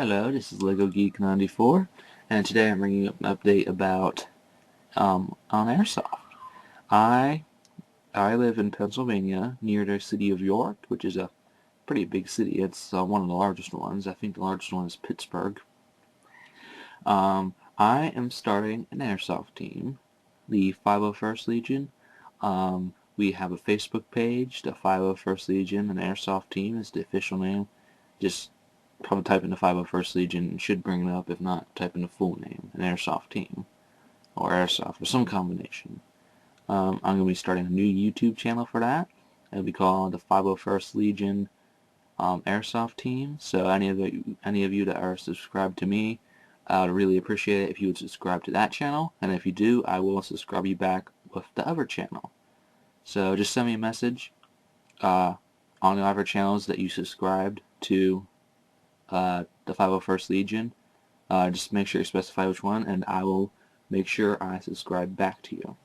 Hello, this is Lego Geek 94, and today I'm bringing up an update about on Airsoft. I I live in Pennsylvania, near the city of York, which is a pretty big city. It's one of the largest ones. I think the largest one is Pittsburgh. I am starting an Airsoft team, the 501st Legion. We have a Facebook page, the 501st Legion, an Airsoft team is the official name. Just probably type in the 501st Legion and should bring it up. If not, type in the full name, an Airsoft team, or Airsoft, or some combination. I'm going to be starting a new YouTube channel for that. It'll be called the 501st Legion Airsoft team. So any of you that are subscribed to me, I'd really appreciate it if you would subscribe to that channel. And if you do, I will subscribe you back with the other channel. So just send me a message on the other channels that you subscribed to the 501st Legion. Just make sure you specify which one, and I will make sure I subscribe back to you.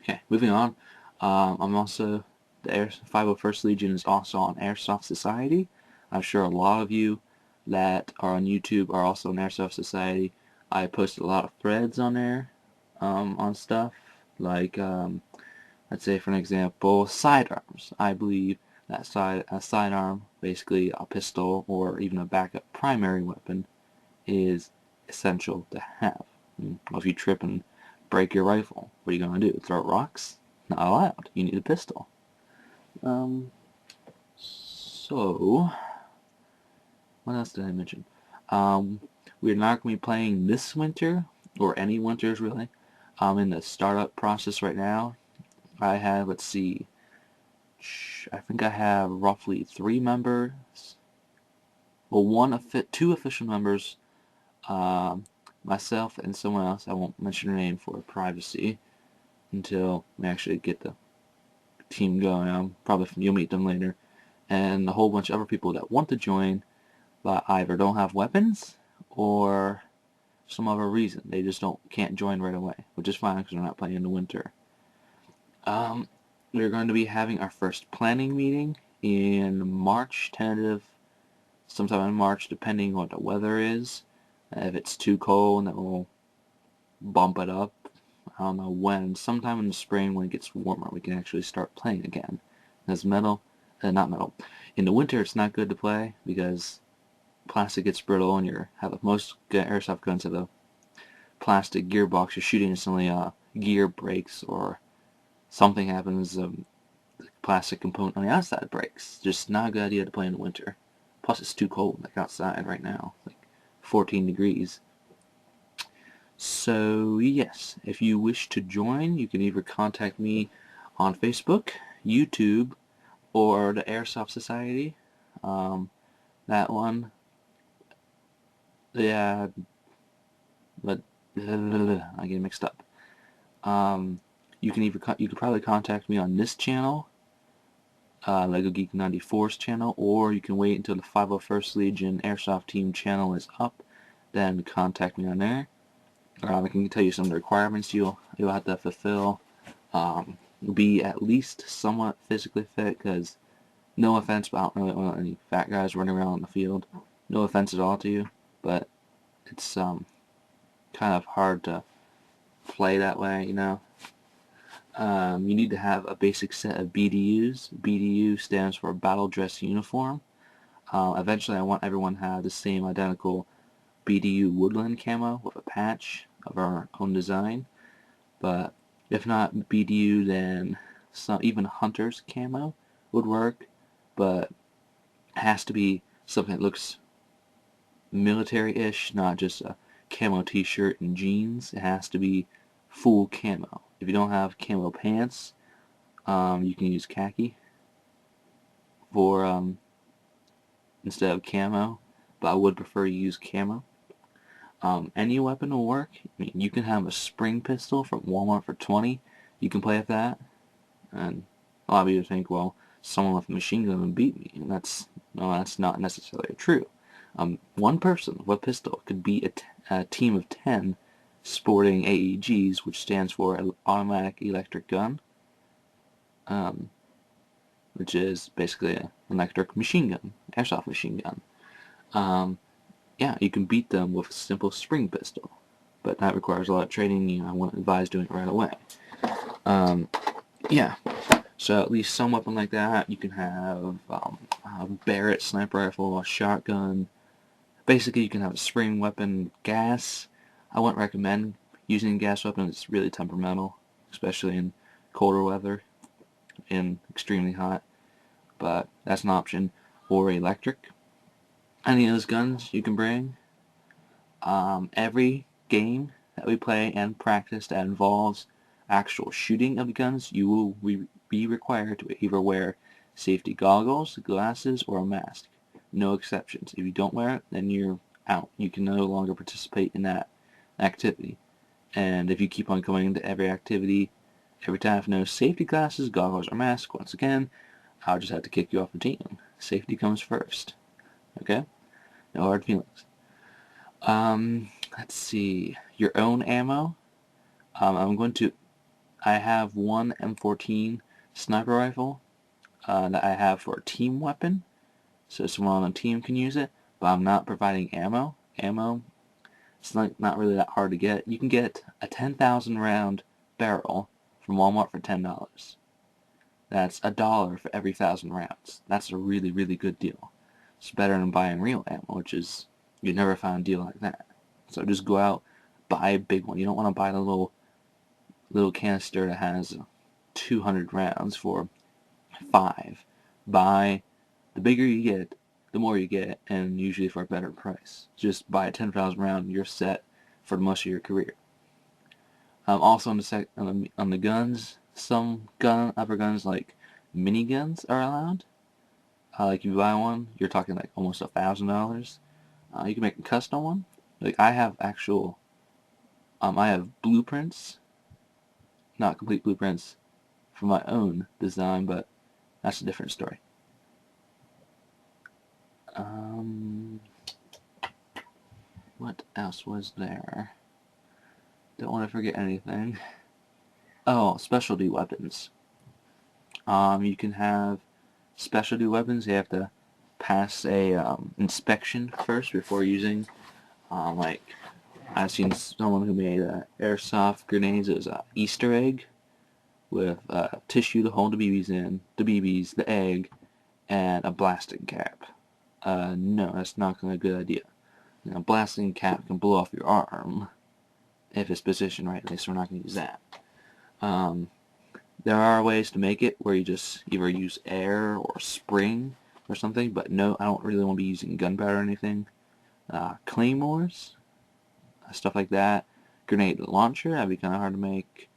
Okay, moving on. I'm also the 501st Legion is also on Airsoft Society. I'm sure a lot of you that are on YouTube are also in Airsoft Society. I posted a lot of threads on there on stuff like let's say for an example, sidearms. I believe that a sidearm, basically a pistol or even a backup primary weapon, is essential to have. Well, if you trip and break your rifle, what are you going to do? Throw rocks? Not allowed. You need a pistol. So, what else did I mention? We're not going to be playing this winter, or any winters really. I'm in the startup process right now. I have, let's see, I think I have roughly 3 members. Well, two official members, myself and someone else. I won't mention her name for privacy until we actually get the team going. Probably you'll meet them later. And a whole bunch of other people that want to join, but either don't have weapons or some other reason. They just can't join right away, which is fine because we're not playing in the winter. We're going to be having our first planning meeting in March, tentative, sometime in March, depending on what the weather is. If it's too cold, then we'll bump it up. I don't know when. Sometime in the spring when it gets warmer, we can actually start playing again. Because not metal. In the winter, it's not good to play because plastic gets brittle, and most airsoft guns have a plastic gearbox. You're shooting and suddenly gear breaks or something happens. The plastic component on the outside breaks. Just not a good idea to play in the winter. Plus, it's too cold, like outside right now, like 14 degrees. So yes, if you wish to join, you can either contact me on Facebook, YouTube, or the Airsoft Society. That one, yeah, but I get mixed up. You could probably contact me on this channel, Lego Geek 94's channel, or you can wait until the 501st Legion Airsoft Team channel is up, then contact me on there. I can tell you some of the requirements you'll have to fulfill. Be at least somewhat physically fit, because no offense, but I don't really want any fat guys running around in the field. No offense at all to you, but it's kind of hard to play that way, you know. You need to have a basic set of BDUs. BDU stands for Battle Dress Uniform. Eventually, I want everyone to have the same identical BDU woodland camo with a patch of our own design. But if not BDU, then even hunter's camo would work. But it has to be something that looks military-ish, not just a camo t-shirt and jeans. It has to be full camo. If you don't have camo pants, you can use khaki for instead of camo, but I would prefer you use camo. Any weapon will work. I mean, you can have a spring pistol from Walmart for 20. You can play with that, and a lot of you think, well, someone with a machine gun would beat me, and that's not necessarily true. One person with a pistol could beat a team of 10 sporting AEGs, which stands for Automatic Electric Gun, which is basically an electric machine gun, airsoft machine gun. yeah, you can beat them with a simple spring pistol, but that requires a lot of training. I wouldn't advise doing it right away. Um, yeah, so at least some weapon like that. You can have a Barrett sniper rifle, a shotgun. Basically, you can have a spring weapon, gas. I wouldn't recommend using a gas weapon. It's really temperamental, especially in colder weather and extremely hot. But that's an option. Or electric. Any of those guns you can bring. Every game that we play and practice that involves actual shooting of guns, you will be required to either wear safety goggles, glasses, or a mask. No exceptions. If you don't wear it, then you're out. You can no longer participate in that activity. And if you keep on going into every activity, every time with no safety glasses, goggles, or mask, once again, I'll just have to kick you off the team. Safety comes first. Okay? No hard feelings. Let's see. Your own ammo. I have one M14 sniper rifle that I have for a team weapon, so someone on the team can use it, but I'm not providing ammo. It's not really that hard to get. You can get a 10,000 round barrel from Walmart for $10. That's $1 for every 1,000 rounds. That's a really, really good deal. It's better than buying real ammo, which is, you never find a deal like that. So just go out, buy a big one. You don't want to buy the little canister that has 200 rounds for 5. Buy the bigger you get, the more you get, and usually for a better price. Just buy a 10,000 round, you're set for most of your career. Also on the guns, some upper guns like miniguns are allowed. Like if you buy one, you're talking like almost $1,000. You can make a custom one. Like I have blueprints, not complete blueprints, for my own design, but that's a different story. Um, what else was there? Don't want to forget anything. Oh, specialty weapons. You can have specialty weapons. You have to pass a inspection first before using. Like I've seen someone who made airsoft grenades as an Easter egg with tissue to hold the BBs in, the egg, and a blasting cap. No, that's not a good idea. A blasting cap can blow off your arm if it's positioned rightly, so we're not going to use that. Um, there are ways to make it where you just either use air or spring or something, but no, I don't really want to be using gunpowder or anything. Claymores, stuff like that. Grenade launcher, that'd be kind of hard to make.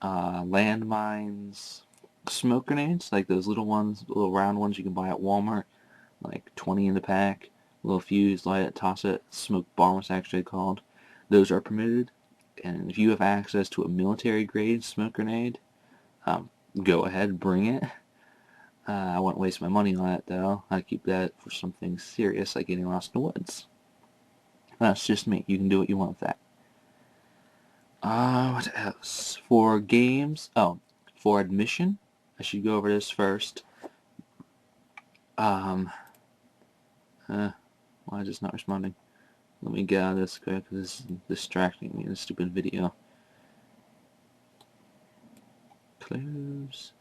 Landmines, smoke grenades, like those little ones, little round ones you can buy at Walmart, like 20 in the pack. Little fuse, light it, toss it. Smoke bombs, actually called. Those are permitted. And if you have access to a military grade smoke grenade, go ahead, bring it. I wouldn't waste my money on it though. I keep that for something serious like getting lost in the woods. That's just me. You can do what you want with that. What else? For games, for admission, I should go over this first. Why is this not responding? Let me get out of this quick because this is distracting me in this stupid video. Close.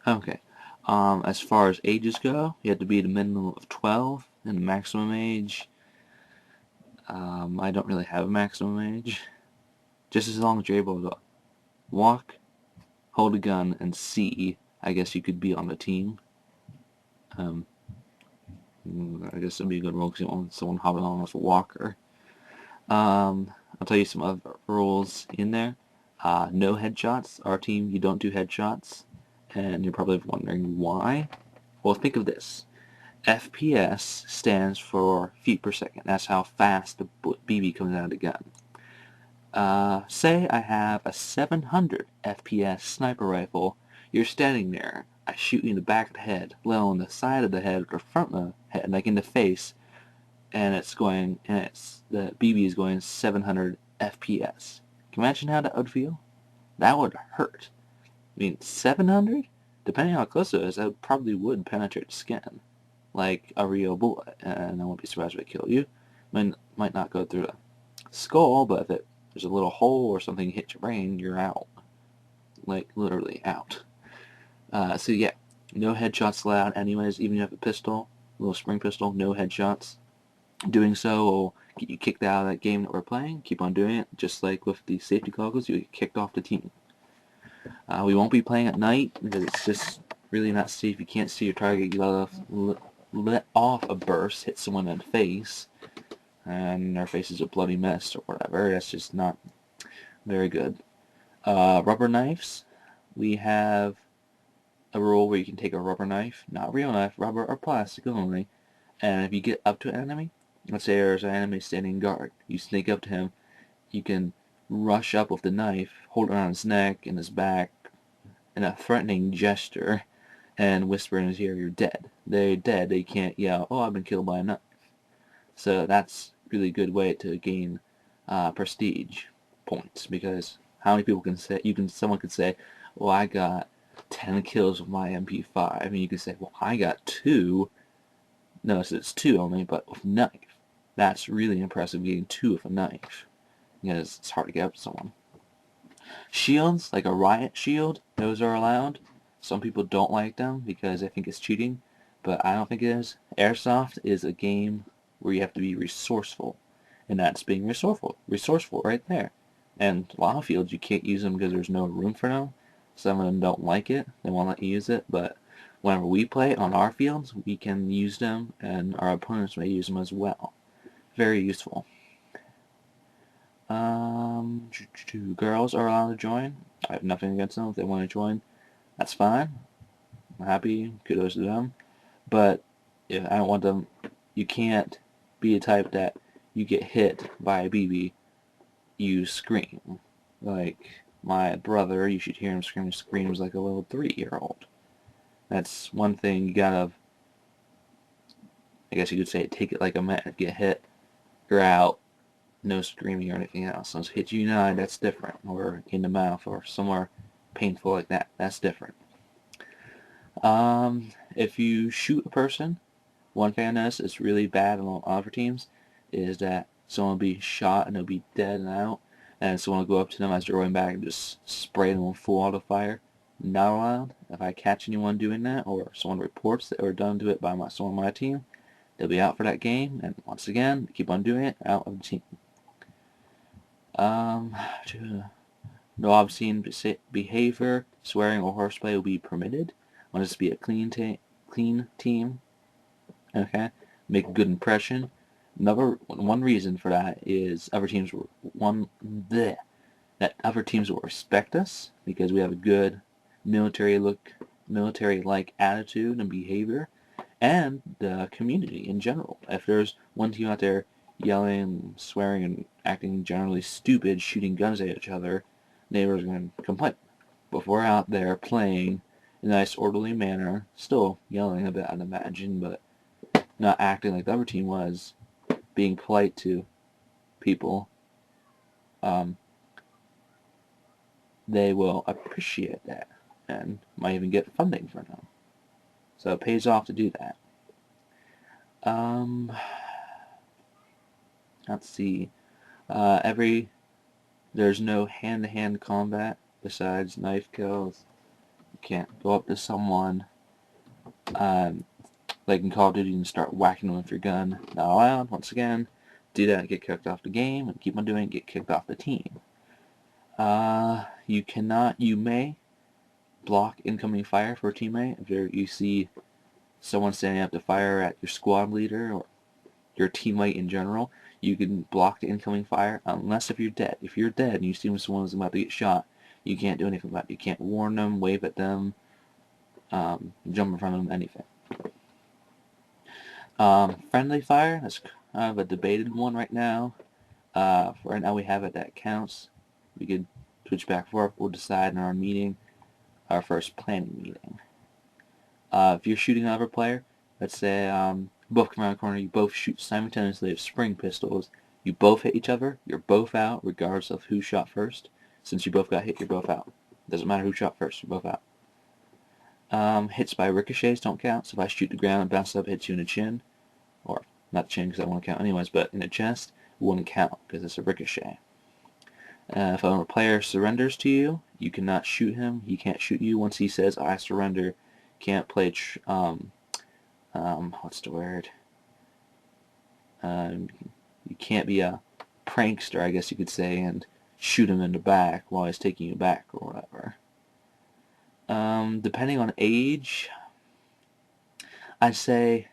Okay. As far as ages go, you have to be at a minimum of 12, and the maximum age, I don't really have a maximum age. Just as long as you're able to walk, hold a gun, and see, I guess you could be on the team. I guess it'd be a good rule because you don't want someone hopping on with a walker. I'll tell you some other rules in there. No headshots. Our team, you don't do headshots. And you're probably wondering why. Well, think of this. FPS stands for feet per second. That's how fast the BB comes out of the gun. Say I have a 700 FPS sniper rifle. You're standing there. I shoot you in the back of the head, let alone the side of the head or the front of the head, like in the face, and the BB is going 700 FPS. Can you imagine how that would feel? That would hurt. I mean, 700? Depending on how close it is, that probably would penetrate the skin. like a real bullet, and I won't be surprised if it kill you. Might not go through the skull, but if there's a little hole or something hit your brain, you're out. Like, literally out. So yeah, no headshots allowed anyways, even if you have a pistol, a little spring pistol, no headshots. Doing so will get you kicked out of that game that we're playing. Keep on doing it, just like with the safety goggles, you get kicked off the team. We won't be playing at night because it's just really not safe. You can't see your target. You let off a burst, hit someone in the face, and their face is a bloody mess or whatever. That's just not very good. Rubber knives. We have a rule where you can take a rubber knife, not real knife, rubber or plastic only, and if you get up to an enemy, let's say there's an enemy standing guard, you sneak up to him, you can rush up with the knife, hold it around his neck and his back in a threatening gesture, and whisper in his ear, "You're dead." They're dead. They can't yell, "Oh, I've been killed by a knife." So that's a really good way to gain prestige points, because how many people can say, someone could say, "Well, I got 10 kills with my MP5," and you can say, "Well, I got 2." Notice it's 2 only, but with knife. That's really impressive, getting 2 with a knife, because it's hard to get up to someone. Shields, like a riot shield, those are allowed. Some people don't like them because they think it's cheating, but I don't think it is. Airsoft is a game where you have to be resourceful, and that's being resourceful right there. And a lot of fields you can't use them because there's no room for them. Some of them don't like it, they won't let you use it, but whenever we play on our fields, we can use them, and our opponents may use them as well. Very useful. Girls are allowed to join. I have nothing against them. If they want to join, that's fine. I'm happy. Kudos to them. But if I don't want them, you can't be a type that you get hit by a BB, you scream. Like my brother, you should hear him scream. He screams like a little 3-year-old. That's one thing you gotta, I guess you could say, take it like a man. Get hit, you're out. No screaming or anything else. So hit you in the eye, that's different. Or in the mouth or somewhere painful like that. That's different. If you shoot a person, one thing I noticed is really bad on other teams is that someone will be shot and they'll be dead and out, and someone will go up to them as they're going back and just spray them with full auto fire. Not allowed. If I catch anyone doing that, or someone reports that they were done to it by someone on my team, they'll be out for that game, and once again, keep on doing it, out of the team. No obscene behavior, swearing, or horseplay will be permitted. I want this to be a clean team. Okay, make a good impression. One reason for that is other teams that other teams will respect us because we have a good military-like attitude and behavior, and the community in general. If there's one team out there yelling, swearing, and acting generally stupid, shooting guns at each other, neighbors are going to complain. But if we're out there playing in a nice, orderly manner, still yelling a bit, I'd imagine, but not acting like the other team was, being polite to people, they will appreciate that and might even get funding for them. So it pays off to do that. Let's see. There's no hand-to-hand combat besides knife kills. You can't go up to someone, like in Call of Duty, and start whacking them with your gun. Not allowed. Once again, do that and get kicked off the game, and keep on doing it, get kicked off the team. You may block incoming fire for a teammate. If you see someone standing up to fire at your squad leader or your teammate in general, you can block the incoming fire unless if you're dead. If you're dead and you see someone's about to get shot, you can't do anything about it. You can't warn them, wave at them, jump in front of them, anything. Friendly fire, that's kind of a debated one right now. Right now we have it that counts. We could switch back and forth. We'll decide in our meeting, our first planning meeting. If you're shooting another player, let's say both come around the corner, you both shoot simultaneously with spring pistols, you both hit each other, you're both out regardless of who shot first. Since you both got hit, you're both out. Doesn't matter who shot first, you're both out. Hits by ricochets don't count, so if I shoot the ground and bounce up, hits you in the chin, or not the chin because I won't count anyways, but in the chest, it wouldn't count because it's a ricochet. If a player surrenders to you, you cannot shoot him. He can't shoot you. Once he says, I surrender, can't play, what's the word? Um, you can't be a prankster, I guess you could say, and shoot him in the back while he's taking you back or whatever. Depending on age, I'd say,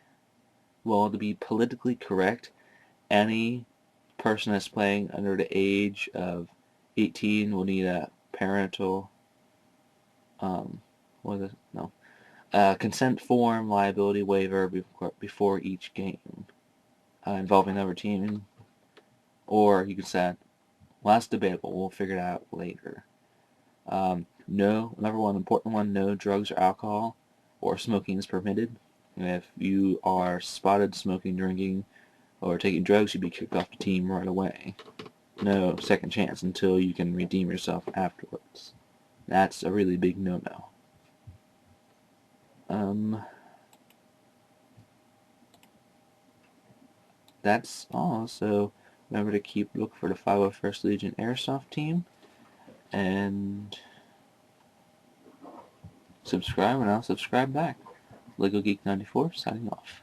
well, to be politically correct, any person that's playing under the age of 18 will need a parental, what is it? No, consent form liability waiver before each game involving another team, or you could say, well, that's debatable. We'll figure it out later. No, number one important one, no drugs or alcohol or smoking is permitted. And if you are spotted smoking, drinking, or taking drugs, you'd be kicked off the team right away. No second chance until you can redeem yourself afterwards. That's a really big no-no. That's all. So remember to look for the 501st Legion Airsoft team and subscribe, and I'll subscribe back. Lego Geek 94 signing off.